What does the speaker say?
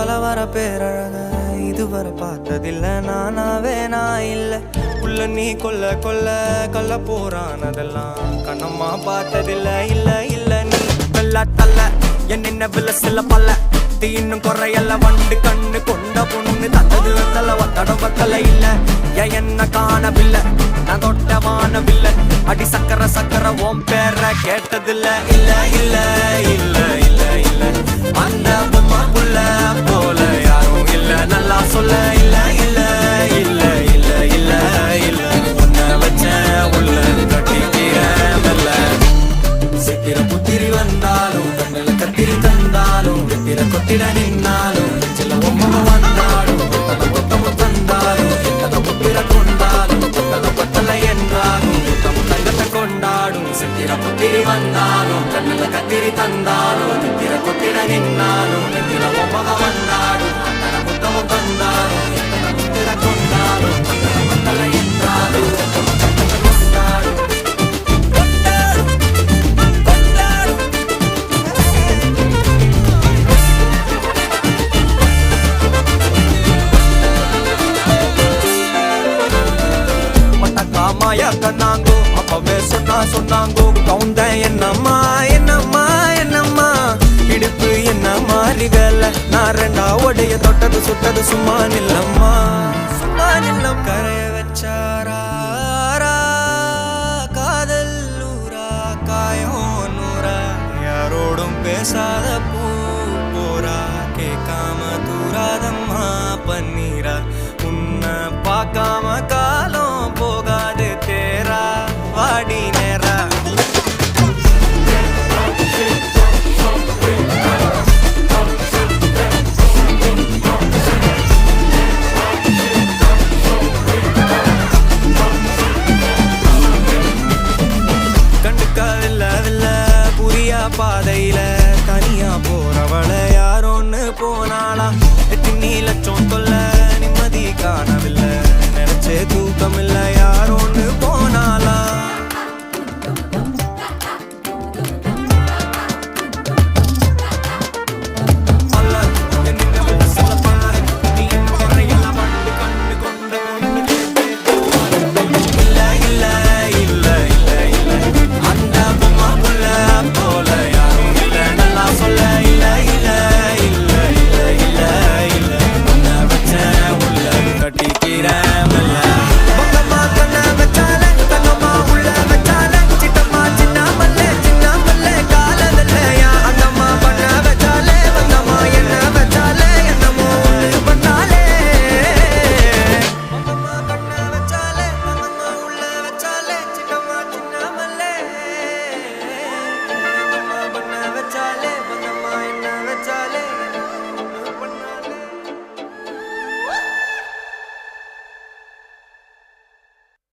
பல வர பேரழக இதுவரை பார்த்ததில்ல நானாவே நான் இல்ல உள்ள நீ கொல்ல கொல்ல கள்ள போறானதெல்லாம் கண்ணம்மா பார்த்ததில்ல இல்ல இல்ல நீ வெள்ள தள்ள என்ன வில்ல சில பல்ல இன்னும் குறையல்ல வண்டு கண்ணு கொண்ட பொண்ணு தந்தது வெத்தல ஒத்தடம் பத்தல இல்ல என்ன காணவில்லை நான் தொட்ட வானவில்லை அடி சக்கர சக்கர ஓம் பேர கேட்டதில்ல இல்ல இல்ல இல்ல இல்ல இல்ல அந்த பொம்மா புள்ள போல யாரும் இல்ல நல்லா சொல்ல இல்ல இல்ல இல்ல இல்ல இல்ல இல்ல உன்னை வச்ச உள்ள கட்டிக்கிற மெல்ல சித்திர புத்திரி வந்தாலும் கண்ணில கத்திரி தந்தாலும் வெத்திர கொத்திட நின்னாலும் சில பொம்மை வந்தாலும் கொத்தமும் தந்தாலும் எத்தனை புத்திர கொண்டாலும் கொத்தலை என்றாலும் தங்கத்தை கொண்டாடும் சித்திர புத்திரி வந்தாலும் கண்ணில கத்திரி தந்தாலும் வெத்திர கொத்திட நின்னாலும் வெத்திர பொம்மை வந்தாலும் கொத்தமும் தந்தாலும் எத்தனை புத்திர கொண்டாலும் கொத்தலை என்றாலும் கொண்டாடும் கண்ணாங்கோ அப்பவே சொன்னாங்கோ கவுந்த என்னம்மா என்னம்மா என்னம்மா இடுப்பு என்ன மாறி வேலை நான் ரெண்டா உடைய தொட்டது சுட்டது சும்மா நில்லம்மா சும்மா நில்லம் கரைய வச்சாரா காதல் ஊரா காயம் நூறா யாரோடும் பேசாத பூ போரா கேட்காம தூராதம்மா பன்னீரா உன்னை பார்க்காம